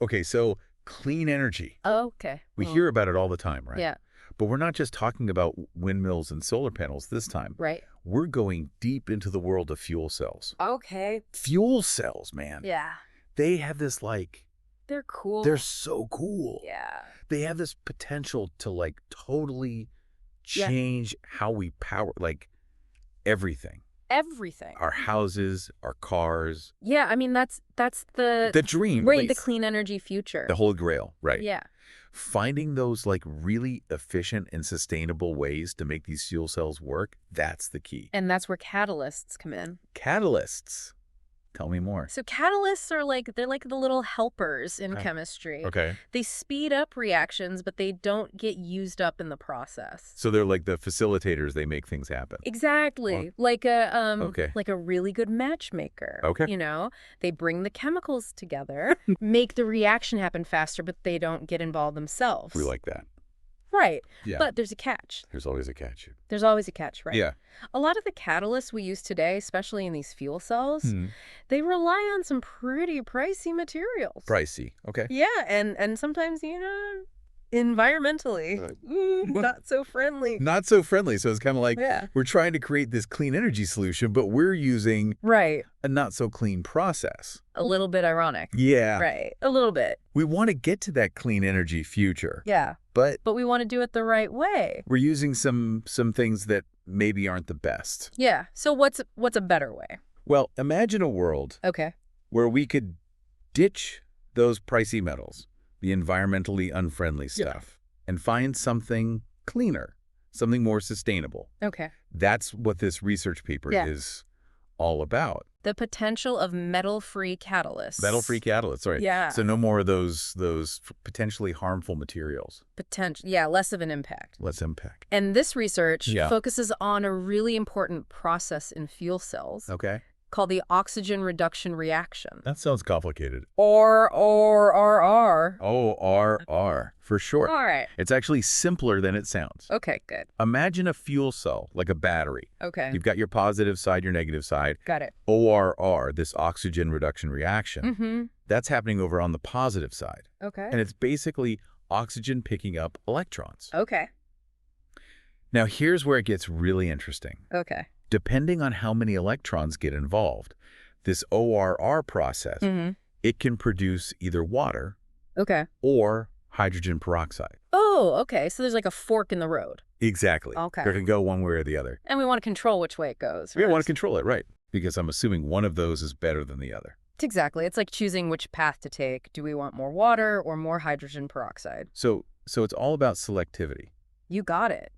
Okay, so clean energy. Oh, okay. We hear about it all the time, right? Yeah. But we're not just talking about windmills and solar panels this time. Right. We're going deep into the world of fuel cells. Okay. Fuel cells, man. Yeah. They have this, like... They're cool. They're so cool. Yeah. They have this potential to, like, totally change how we power, like, everything. Everything. Our houses, our cars. Yeah, I mean, that's the dream. right, the clean energy future. The holy grail, right. Yeah. Finding those, like, really efficient and sustainable ways to make these fuel cells work, that's the key. And that's where catalysts come in. Catalysts. Tell me more. So catalysts are like, they're like the little helpers in chemistry. Okay. They speed up reactions, but they don't get used up in the process. So they're like the facilitators, they make things happen. Exactly. Like a really good matchmaker. Okay. You know, they bring the chemicals together, make the reaction happen faster, but they don't get involved themselves. We like that. Right. Yeah. But there's a catch. There's always a catch. There's always a catch, right? Yeah. A lot of the catalysts we use today, especially in these fuel cells, they rely on some pretty pricey materials. Pricey. Okay. Yeah, and sometimes, you know, environmentally, not so friendly. Not so friendly. So it's kind of like we're trying to create this clean energy solution, but we're using a not so clean process. A little bit ironic. Yeah. Right. A little bit. We want to get to that clean energy future. Yeah. But we want to do it the right way. We're using some things that maybe aren't the best. Yeah. So what's a better way? Well, imagine a world where we could ditch those pricey metals, the environmentally unfriendly stuff, and find something cleaner, something more sustainable. Okay. That's what this research paper is all about. The potential of metal-free catalysts. Metal-free catalysts, right. Yeah. So no more of those potentially harmful materials. Yeah, less of an impact. Less impact. And this research focuses on a really important process in fuel cells. Okay. Called the oxygen reduction reaction. That sounds complicated. ORR. ORR, for short. All right. It's actually simpler than it sounds. Okay, good. Imagine a fuel cell, like a battery. Okay. You've got your positive side, your negative side. Got it. ORR, this oxygen reduction reaction, that's happening over on the positive side. Okay. And it's basically oxygen picking up electrons. Okay. Now, here's where it gets really interesting. Okay. Depending on how many electrons get involved, this ORR process, it can produce either water or hydrogen peroxide. Oh, okay. So there's like a fork in the road. Exactly. Okay. It can go one way or the other. And we want to control which way it goes. We want to control it, right. Because I'm assuming one of those is better than the other. Exactly. It's like choosing which path to take. Do we want more water or more hydrogen peroxide? So it's all about selectivity. You got it.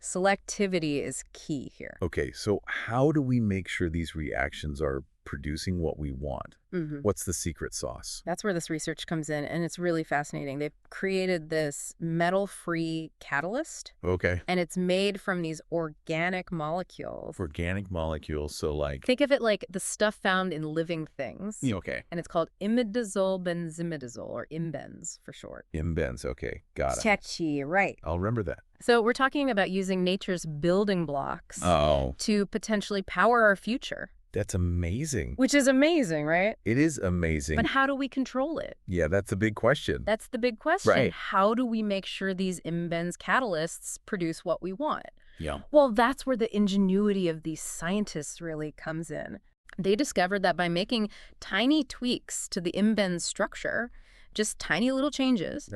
Selectivity is key here. Okay, so how do we make sure these reactions are producing what we want? What's the secret sauce? That's where this research comes in, and it's really fascinating. They've created this metal-free catalyst. Okay. And it's made from these organic molecules. Organic molecules, so like... Think of it like the stuff found in living things. Okay. And it's called Imidazole Benzimidazole, or Imbenz for short. Imbenz, okay. Got it. Catchy, right. I'll remember that. So we're talking about using nature's building blocks to potentially power our future. That's amazing. Which is amazing, right? It is amazing. But how do we control it? Yeah, that's a big question. That's the big question. Right. How do we make sure these Imbenz catalysts produce what we want? Yeah. Well, that's where the ingenuity of these scientists really comes in. They discovered that by making tiny tweaks to the Imbenz structure, just tiny little changes,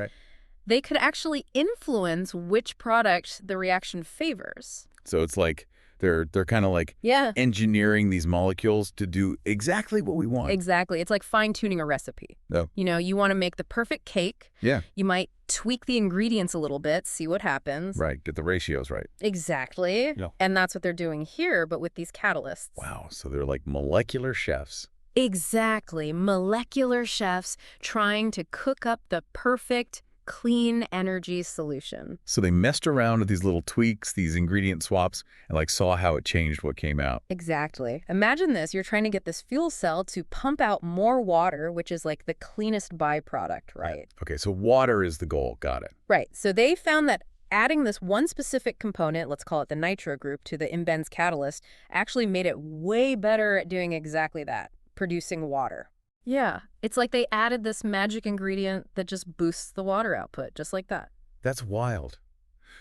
they could actually influence which product the reaction favors. So it's like they're kind of like engineering these molecules to do exactly what we want. Exactly. It's like fine-tuning a recipe. No. You know, you want to make the perfect cake. Yeah. You might tweak the ingredients a little bit, see what happens. Right. Get the ratios right. Exactly. Yeah. And that's what they're doing here, but with these catalysts. Wow. So they're like molecular chefs. Exactly. Molecular chefs trying to cook up the perfect clean energy solution. So they messed around with these little tweaks, these ingredient swaps, and like saw how it changed what came out. Exactly. Imagine this. You're trying to get this fuel cell to pump out more water, which is like the cleanest byproduct, right? Okay, so water is the goal. Got it. Right. So they found that adding this one specific component, let's call it the nitro group, to the Imbenz catalyst actually made it way better at doing exactly that, producing water. Yeah, it's like they added this magic ingredient that just boosts the water output, just like that. That's wild.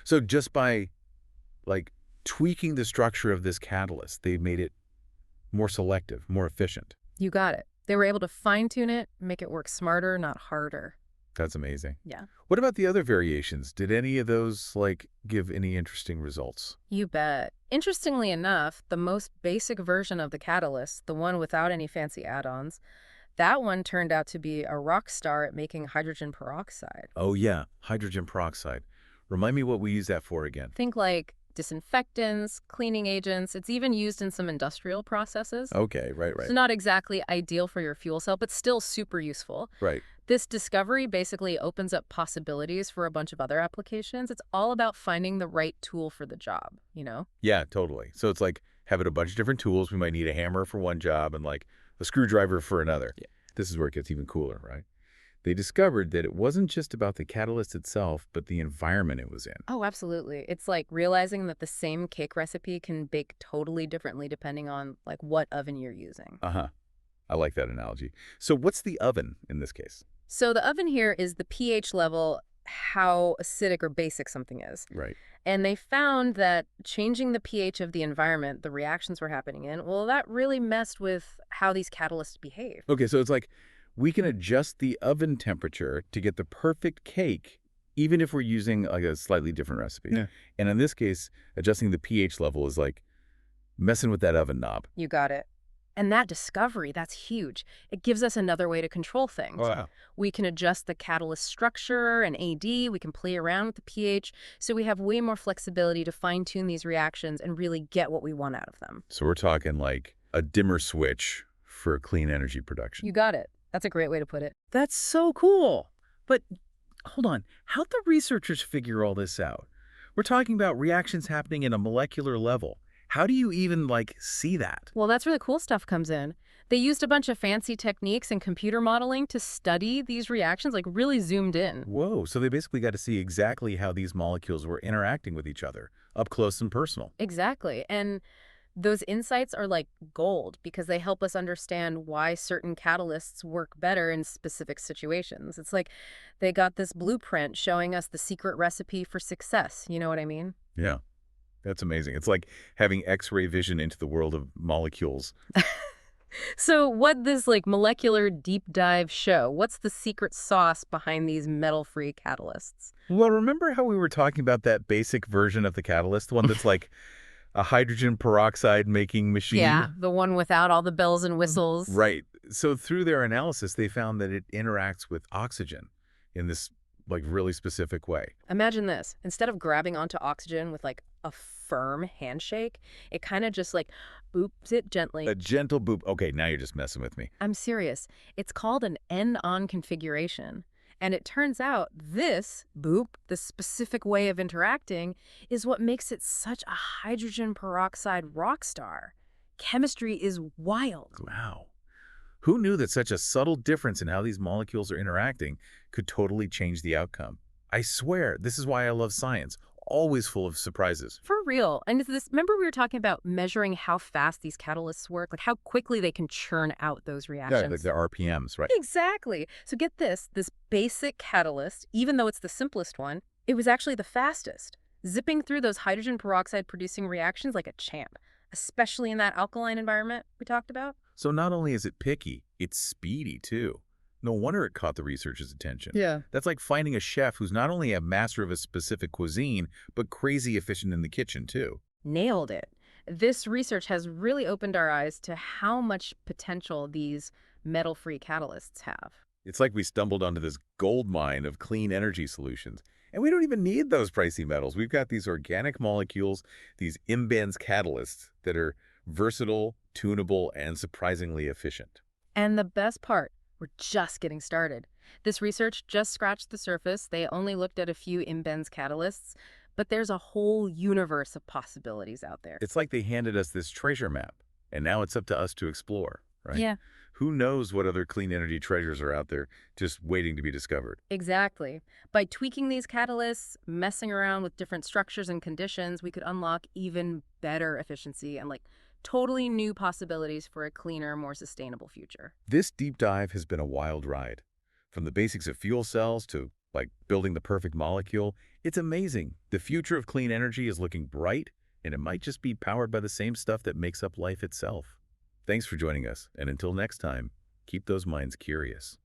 So just by, like, tweaking the structure of this catalyst, they made it more selective, more efficient. You got it. They were able to fine-tune it, make it work smarter, not harder. That's amazing. Yeah. What about the other variations? Did any of those, like, give any interesting results? You bet. Interestingly enough, the most basic version of the catalyst, the one without any fancy add-ons, that one turned out to be a rock star at making hydrogen peroxide. Oh, yeah, hydrogen peroxide. Remind me what we use that for again. Think like disinfectants, cleaning agents. It's even used in some industrial processes. Okay, right. So not exactly ideal for your fuel cell, but still super useful. Right. This discovery basically opens up possibilities for a bunch of other applications. It's all about finding the right tool for the job, you know? Yeah, totally. So it's like having a bunch of different tools. We might need a hammer for one job and, like, a screwdriver for another. Yeah. This is where it gets even cooler, right? They discovered that it wasn't just about the catalyst itself, but the environment it was in. Oh, absolutely. It's like realizing that the same cake recipe can bake totally differently depending on, like, what oven you're using. Uh-huh. I like that analogy. So what's the oven in this case? So the oven here is the pH level, how acidic or basic something is. Right. And they found that changing the pH of the environment the reactions were happening in, well, that really messed with how these catalysts behave. Okay, so it's like we can adjust the oven temperature to get the perfect cake, even if we're using, like, a slightly different recipe. Yeah. And in this case, adjusting the pH level is like messing with that oven knob. You got it. And that discovery, that's huge. It gives us another way to control things. Wow. We can adjust the catalyst structure and AD. We can play around with the pH. So we have way more flexibility to fine-tune these reactions and really get what we want out of them. So we're talking like a dimmer switch for clean energy production. You got it. That's a great way to put it. That's so cool. But hold on. How'd the researchers figure all this out? We're talking about reactions happening in a molecular level. How do you even, like, see that? Well, that's where the cool stuff comes in. They used a bunch of fancy techniques and computer modeling to study these reactions, like really zoomed in. Whoa, so they basically got to see exactly how these molecules were interacting with each other, up close and personal. Exactly. And those insights are like gold because they help us understand why certain catalysts work better in specific situations. It's like they got this blueprint showing us the secret recipe for success. You know what I mean? Yeah. That's amazing. It's like having X-ray vision into the world of molecules. So what this, like, molecular deep dive show? What's the secret sauce behind these metal-free catalysts? Well, remember how we were talking about that basic version of the catalyst, the one that's like a hydrogen peroxide making machine? Yeah, the one without all the bells and whistles. Right. So through their analysis, they found that it interacts with oxygen in this, like, really specific way. Imagine this. Instead of grabbing onto oxygen with, like, a firm handshake, it kind of just, like, boops it gently. A gentle boop. Okay, now you're just messing with me. I'm serious. It's called an end-on configuration. And it turns out this boop, this specific way of interacting, is what makes it such a hydrogen peroxide rock star. Chemistry is wild. Wow. Who knew that such a subtle difference in how these molecules are interacting could totally change the outcome? I swear, this is why I love science. Always full of surprises. For real. And this, remember we were talking about measuring how fast these catalysts work, like how quickly they can churn out those reactions. Yeah, like their RPMs, right? Exactly. So get this basic catalyst, even though it's the simplest one, it was actually the fastest, zipping through those hydrogen peroxide producing reactions like a champ, especially in that alkaline environment we talked about. So not only is it picky, it's speedy too. No wonder it caught the researchers' attention. Yeah. That's like finding a chef who's not only a master of a specific cuisine, but crazy efficient in the kitchen too. Nailed it. This research has really opened our eyes to how much potential these metal-free catalysts have. It's like we stumbled onto this gold mine of clean energy solutions. And we don't even need those pricey metals. We've got these organic molecules, these Imbenz catalysts that are versatile, tunable, and surprisingly efficient. And the best part, we're just getting started. This research just scratched the surface. They only looked at a few Imbenz catalysts, but there's a whole universe of possibilities out there. It's like they handed us this treasure map, and now it's up to us to explore, right? Yeah. Who knows what other clean energy treasures are out there just waiting to be discovered? Exactly. By tweaking these catalysts, messing around with different structures and conditions, we could unlock even better efficiency and, like, totally new possibilities for a cleaner, more sustainable future. This deep dive has been a wild ride. From the basics of fuel cells to, building the perfect molecule, it's amazing. The future of clean energy is looking bright, and it might just be powered by the same stuff that makes up life itself. Thanks for joining us, and until next time, keep those minds curious.